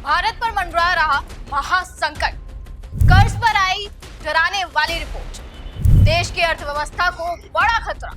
भारत पर मंडरा रहा महासंकट, कर्ज पर आई डराने वाली रिपोर्ट, देश की अर्थव्यवस्था को बड़ा खतरा,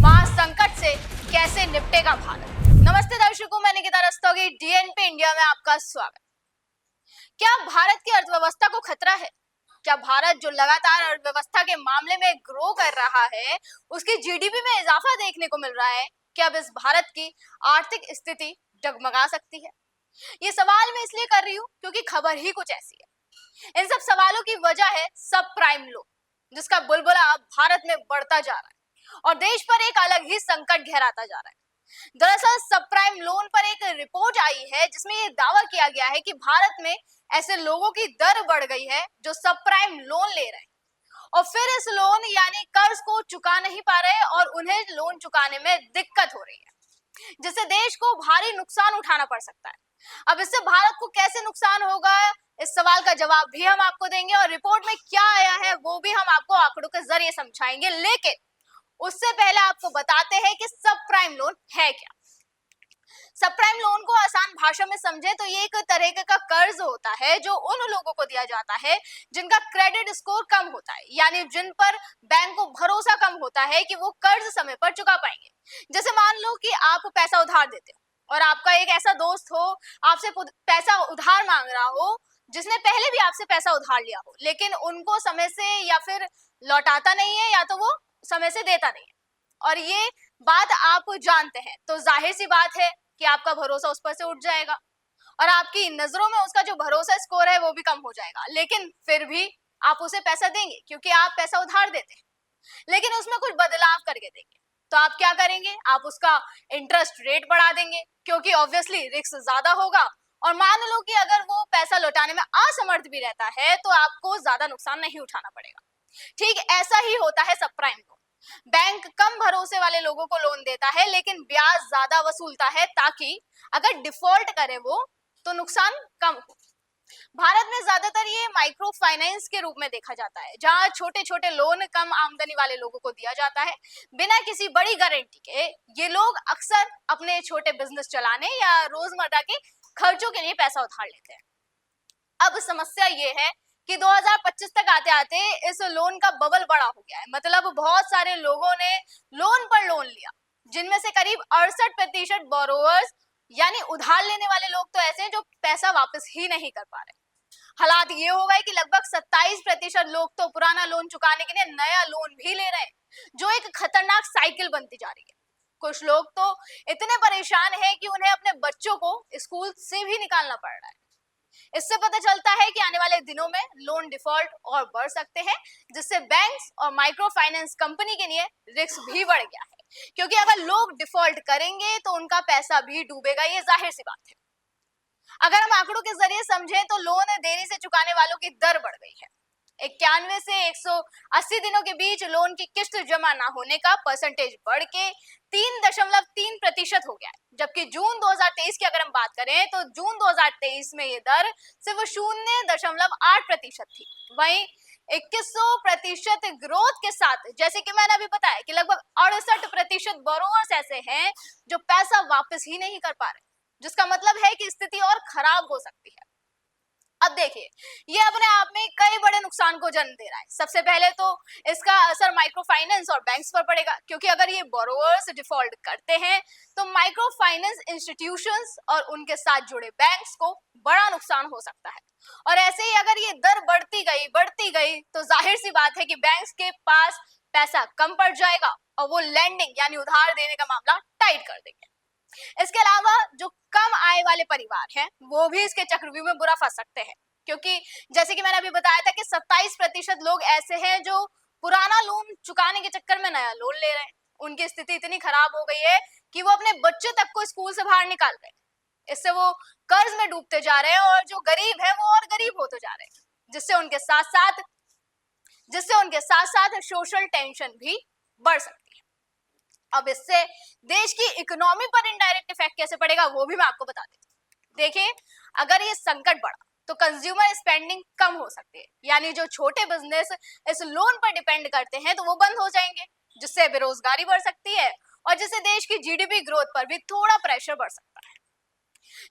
महासंकट से कैसे निपटेगा भारत। नमस्ते दर्शकों, मैं निकिता रस्तोगी, डीएनपी इंडिया में आपका स्वागत। क्या भारत की अर्थव्यवस्था को खतरा है? क्या भारत जो लगातार अर्थव्यवस्था के मामले में ग्रो कर रहा है, उसकी जीडीपी में इजाफा देखने को मिल रहा है, क्या अब इस भारत की आर्थिक स्थिति डगमगा सकती है? ये सवाल मैं इसलिए कर रही हूँ क्योंकि खबर ही कुछ ऐसी है। इन सब सवालों की वजह है सब प्राइम लोन, जिसका बुलबुला अब भारत में बढ़ता जा रहा है और देश पर एक अलग ही संकट गहराता जा रहा है। दरअसल सब प्राइम लोन पर एक रिपोर्ट आई है जिसमें ये दावा किया गया है कि भारत में ऐसे लोगों की दर बढ़ गई है जो सब प्राइम लोन ले रहे हैं और फिर इस लोन यानी कर्ज को चुका नहीं पा रहे और उन्हें लोन चुकाने में दिक्कत हो रही है, जिससे देश को भारी नुकसान उठाना पड़ सकता है। अब इससे भारत को कैसे नुकसान होगा, इस सवाल का जवाब भी हम आपको देंगे और रिपोर्ट में क्या आया है वो भी हम आपको आंकड़ों के जरिए समझाएंगे। लेकिन उससे पहले आपको बताते हैं कि सब प्राइम लोन है क्या। सब प्राइम लोन को आसान भाषा में समझे तो ये एक तरह का कर्ज होता है जो उन लोगों को दिया जाता है जिनका क्रेडिट स्कोर कम होता है, यानी जिन पर बैंक को भरोसा कम होता है कि वो कर्ज समय पर चुका पाएंगे। जैसे मान लो कि आप पैसा उधार देते हो और आपका एक ऐसा दोस्त हो, आपसे पैसा उधार मांग रहा हो, जिसने पहले भी आपसे पैसा उधार लिया हो, लेकिन उनको समय से या फिर लौटाता नहीं है या तो वो समय से देता नहीं है और ये बात आप जानते हैं, तो जाहिर सी बात है कि आपका भरोसा उस पर से उठ जाएगा और आपकी नजरों में उसका जो भरोसा स्कोर है वो भी कम हो जाएगा। लेकिन फिर भी आप उसे पैसा देंगे क्योंकि आप पैसा उधार देते हैं, लेकिन उसमें कुछ बदलाव करके देंगे। तो आप क्या करेंगे? आप उसका इंटरेस्ट रेट बढ़ा देंगे क्योंकि ऑब्वियसली रिस्क ज्यादा होगा और मान लो कि अगर वो पैसा लौटाने में असमर्थ भी रहता है तो आपको ज्यादा नुकसान नहीं उठाना पड़ेगा। ठीक ऐसा ही होता है सब प्राइम लोन। बैंक कम भरोसे वाले लोगों को लोन देता है लेकिन ब्याज ज्यादा वसूलता है ताकि अगर डिफॉल्ट करे वो तो नुकसान कम हो। भारत में ज्यादातर ये माइक्रो फाइनेंस के रूप में देखा जाता है, जहां छोटे छोटे लोन कम आमदनी वाले लोगों को दिया जाता है बिना किसी बड़ी गारंटी के। ये लोग अक्सर अपने छोटे बिजनेस चलाने या रोजमर्रा के खर्चों के लिए पैसा उधार लेते हैं। अब समस्या ये है कि 2025 तक आते आते इस लोन का बबल बड़ा हो गया है, मतलब बहुत सारे लोगों ने लोन पर लोन लिया, जिनमें से करीब 68% बोरोवर्स यानी उधार लेने वाले लोग तो ऐसे हैं जो पैसा वापस ही नहीं कर पा रहे। हालात ये हो गए कि लगभग 27% लोग तो पुराना लोन चुकाने के लिए नया लोन भी ले रहे हैं, जो एक खतरनाक साइकिल बनती जा रही है। कुछ लोग तो इतने परेशान हैं कि उन्हें अपने बच्चों को स्कूल से भी निकालना पड़ रहा है। इससे पता चलता है कि आने वाले दिनों में लोन डिफॉल्ट और बढ़ सकते हैं, जिससे बैंक्स और माइक्रो फाइनेंस कंपनी के लिए रिस्क भी बढ़ गया है, क्योंकि अगर लोग डिफॉल्ट करेंगे तो उनका पैसा भी डूबेगा, ये जाहिर सी बात है। अगर हम आंकड़ों के जरिए समझें तो लोन देरी से चुकाने वालों की दर बढ़ गई है। 91 से 180 दिनों के बीच लोन की किस्त जमा ना होने का परसेंटेज बढ़ के 3.3% हो गया है, जबकि जून 2023 की अगर हम बात करें तो जून 2023 में ये दर सिर्फ 0.8% थी। वहीं 2100% ग्रोथ के साथ, जैसे कि मैंने अभी बताया कि लगभग 68% बोरोवर्स ऐसे हैं जो पैसा वापस ही नहीं कर पा रहे, जिसका मतलब है कि स्थिति और खराब हो सकती है। अब देखिए, ये अपने आप में कई बड़े नुकसान को जन्म दे रहा है। सबसे पहले तो इसका असर माइक्रो फाइनेंस और बैंक्स पर पड़ेगा, क्योंकि अगर ये बोरोवर्स डिफॉल्ट करते हैं तो माइक्रो फाइनेंस इंस्टीट्यूशंस और उनके साथ जुड़े बैंक्स को बड़ा नुकसान हो सकता है। और ऐसे ही अगर ये दर बढ़ती गई तो जाहिर सी बात है कि बैंक्स के पास पैसा कम पड़ जाएगा और वो लैंडिंग यानी उधार देने का मामला टाइट कर देंगे। इसके अलावा जो कम आय वाले परिवार हैं वो भी इसके चक्रव्यूह में बुरा फंस सकते हैं, क्योंकि जैसे कि मैंने अभी बताया था कि 27% लोग ऐसे हैं जो पुराना लोन चुकाने के चक्कर में नया लोन ले रहे हैं। उनकी स्थिति इतनी खराब हो गई है कि वो अपने बच्चे तक को स्कूल से बाहर निकाल रहे हैं। इससे वो कर्ज में डूबते जा रहे हैं और जो गरीब है वो और गरीब होते जा रहे हैं, जिससे उनके साथ साथ सोशल टेंशन भी बढ़ सकती है। अब इससे देश की इकोनॉमी पर इनडायरेक्ट इफेक्ट कैसे पड़ेगा वो भी मैं आपको बता देती हूँ। देखिए, अगर ये संकट बढ़ा तो कंज्यूमर स्पेंडिंग कम हो सकती है, यानी जो छोटे बिजनेस इस लोन पर डिपेंड करते हैं तो वो बंद हो जाएंगे, जिससे बेरोजगारी बढ़ सकती है और जिससे देश की जीडीपी ग्रोथ पर भी थोड़ा प्रेशर बढ़ सकता है।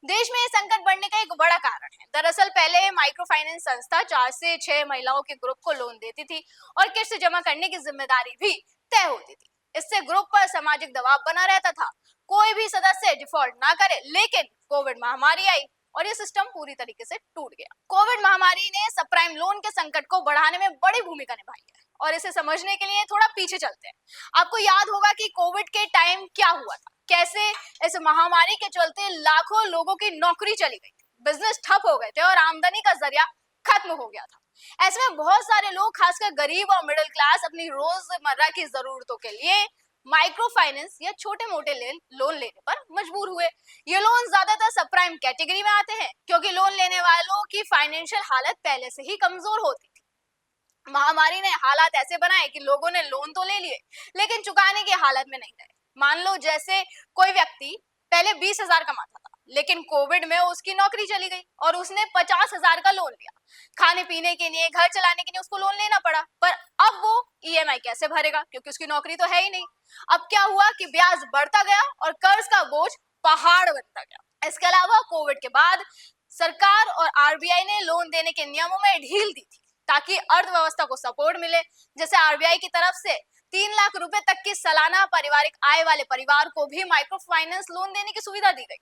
देश में ये संकट बढ़ने का एक बड़ा कारण है। दरअसल पहले माइक्रो फाइनेंस संस्था 4 से 6 महिलाओं के ग्रुप को लोन देती थी और किस्त जमा करने की जिम्मेदारी भी तय होती थी। इससे ग्रुप पर सामाजिक दबाव बना रहता था, कोई भी सदस्य डिफॉल्ट ना करे। लेकिन कोविड महामारी आई और ये सिस्टम पूरी तरीके से टूट गया। कोविड महामारी ने सबप्राइम लोन के संकट को बढ़ाने में बड़ी भूमिका निभाई है और इसे समझने के लिए थोड़ा पीछे चलते हैं। आपको याद होगा कि कोविड के टाइम क्या हुआ था, कैसे इस महामारी के चलते लाखों लोगों की नौकरी चली गई थी, बिजनेस ठप हो गए थे और आमदनी का जरिया खत्म हो गया था। ऐसे में बहुत सारे लोग, खासकर गरीब और मिडिल क्लास, अपनी रोजमर्रा की जरूरतों के लिए माइक्रो फाइनेंस या छोटे मोटे लोन लेने पर मजबूर हुए। ये लोन ज्यादातर सबप्राइम कैटेगरी में आते हैं क्योंकि लोन लेने वालों की फाइनेंशियल हालत पहले से ही कमजोर होती थी। महामारी ने हालात ऐसे बनाए कि लोगों ने लोन तो ले लिए लेकिन चुकाने की हालत में नहीं रहे। मान लो जैसे कोई व्यक्ति पहले 20,000 कमाता था, लेकिन कोविड में उसकी नौकरी चली गई और उसने 50,000 का लोन लिया। खाने पीने के लिए, घर चलाने के लिए उसको लोन लेना पड़ा, पर अब वो ईएमआई कैसे भरेगा क्योंकि उसकी नौकरी तो है ही नहीं। अब क्या हुआ कि ब्याज बढ़ता गया और कर्ज का बोझ पहाड़ बनता गया। इसके अलावा कोविड के बाद सरकार और आरबीआई ने लोन देने के नियमों में ढील दी थी ताकि अर्थव्यवस्था को सपोर्ट मिले। जैसे आरबीआई की तरफ से 3 लाख रुपए तक की सालाना पारिवारिक आय वाले परिवार को भी माइक्रो फाइनेंस लोन देने की सुविधा दी गई।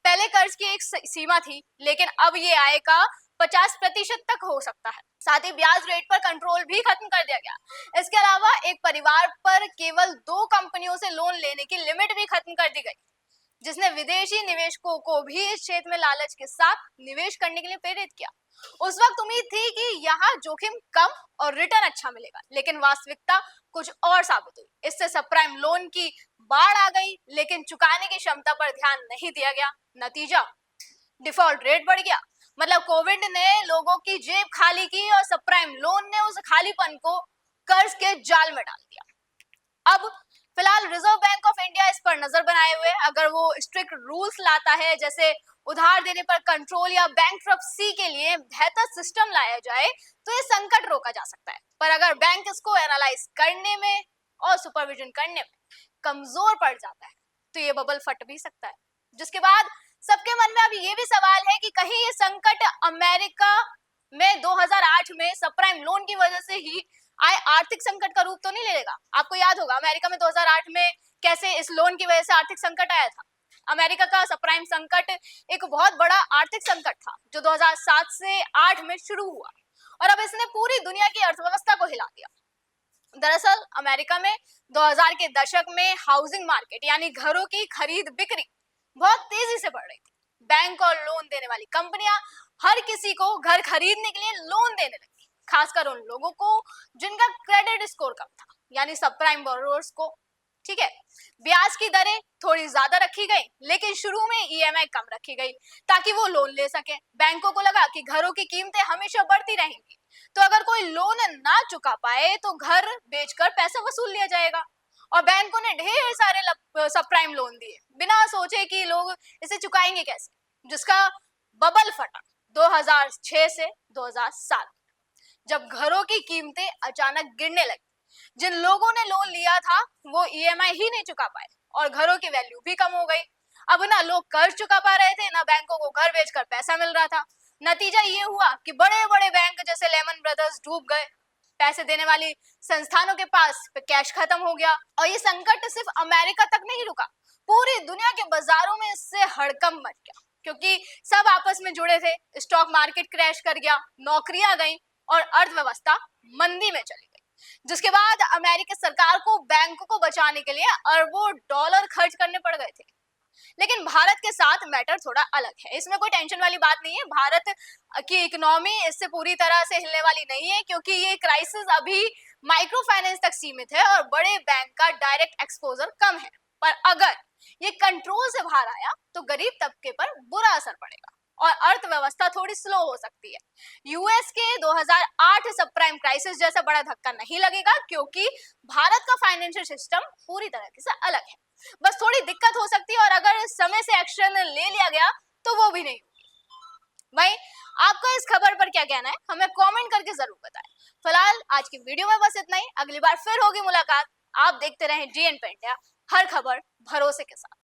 पहले कर्ज की एक सीमा थी, लेकिन अब ये आय का 50% तक हो सकता है। साथ ही ब्याज रेट पर कंट्रोल भी खत्म कर दिया गया। इसके अलावा एक परिवार पर केवल 2 कंपनियों से लोन लेने की लिमिट भी खत्म कर दी गई, जिसने विदेशी निवेशकों को भी इस क्षेत्र में लालच के साथ निवेश करने के लिए प्रेरित किया। उस वक्त उम्मीद थी कि यहाँ जोखिम कम और रिटर्न अच्छा मिलेगा, लेकिन वास्तविकता कुछ और साबित हुई। इससे सबप्राइम लोन की बाढ़ आ गई, लेकिन चुकाने की क्षमता पर ध्यान नहीं दिया गया। नतीजा, डिफॉल्ट रेट बढ़ गया। मतलब कोविड ने लोगों की जेब खाली की और सबप्राइम लोन ने उस खालीपन को कर्ज के जाल में डाल दिया। अब फिलहाल रिजर्व बैंक ऑफ इंडिया इस पर नजर बनाए हुए, अगर वो स्ट्रिक्ट रूल्स लाता है, जैसे उधार देने पर कंट्रोल या बैंकरप्सी के लिए बेहतर सिस्टम लाया जाए, तो ये संकट रोका जा सकता है। पर अगर बैंक इसको एनालाइज करने में और सुपरविजन करने में कमजोर पड़ जाता है, तो ये बबल फट भी सकता है। जिसके बाद सबके मन में अब ये भी सवाल है कि कहीं ये संकट अमेरिका में 2008 में सबप्राइम लोन की वजह से ही आए आर्थिक संकट का रूप तो नहीं ले लेगा। आपको याद होगा अमेरिका में 2008 में कैसे इस लोन की वजह से आर्थिक संकट आया था। अमेरिका का सबप्राइम संकट एक बहुत बड़ा आर्थिक संकट था जो 2007 से 8 में शुरू हुआ और अब इसने पूरी दुनिया की अर्थव्यवस्था को हिला दिया। दरअसल अमेरिका में 2000 के दशक में हाउसिंग मार्केट यानी घरों की खरीद बिक्री बहुत तेजी से बढ़ रही थी। बैंक और लोन देने वाली कंपनियां हर किसी को घर खरीदने के लिए लोन देने लगी, खासकर उन लोगों को जिनका क्रेडिट स्कोर कम था, यानी सबप्राइम बोरोवर्स को। ठीक है, ब्याज की दरें थोड़ी ज्यादा रखी गई, लेकिन शुरू में ईएमआई कम रखी गई ताकि वो लोन ले सके। बैंकों को लगा कि घरों की कीमतें हमेशा बढ़ती रहेंगी, तो अगर कोई लोन ना चुका पाए तो घर बेचकर पैसा वसूल लिया जाएगा। और बैंकों ने ढेर सारे सबप्राइम लोन दिए बिना सोचे कि लोग इसे चुकाएंगे कैसे, जिसका बबल फटा 2006 से 2007, जब घरों की कीमतें अचानक गिरने लगी। जिन लोगों ने लोन लिया था वो ईएमआई ही नहीं चुका पाए और घरों की वैल्यू भी कम हो गई। अब ना लोग कर्ज चुका पा रहे थे, ना बैंकों को घर बेचकर पैसा मिल रहा था। नतीजा ये हुआ कि बड़े बड़े बैंक जैसे लेमन ब्रदर्स डूब गए, पैसे देने वाली संस्थानों के पास कैश खत्म हो गया। और ये संकट सिर्फ अमेरिका तक नहीं रुका, पूरी दुनिया के बाजारों में इससे हड़कंप मच गया, क्योंकि सब आपस में जुड़े थे। स्टॉक मार्केट क्रैश कर गया, नौकरियां गईं और अर्थव्यवस्था मंदी में चली गई। जिसके बाद अमेरिकी सरकार को बैंकों को बचाने के लिए अरबों डॉलर खर्च करने पड़ गए थे। लेकिन भारत के साथ मैटर थोड़ा अलग है, इसमें कोई टेंशन वाली बात नहीं है। भारत की इकोनॉमी इससे पूरी तरह से हिलने वाली नहीं है, क्योंकि ये क्राइसिस अभी माइक्रो फाइनेंस तक सीमित है और बड़े बैंक का डायरेक्ट एक्सपोजर कम है। पर अगर ये कंट्रोल से बाहर आया तो गरीब तबके पर बुरा असर पड़ेगा और अर्थव्यवस्था थोड़ी स्लो हो सकती है। यूएस के 2008 सबप्राइम क्राइसिस जैसा बड़ा धक्का नहीं लगेगा, क्योंकि भारत का फाइनेंशियल सिस्टम पूरी तरह से अलग है। बस थोड़ी दिक्कत हो सकती है और अगर समय से एक्शन ले लिया गया तो वो भी नहीं होगी। भाई, आपका इस खबर पर क्या कहना है, हमें कमेंट करके जरूर बताएं। फिलहाल आज की वीडियो में बस इतना ही, अगली बार फिर होगी मुलाकात। आप देखते रहें GN पे इंडिया, हर खबर भरोसे के साथ।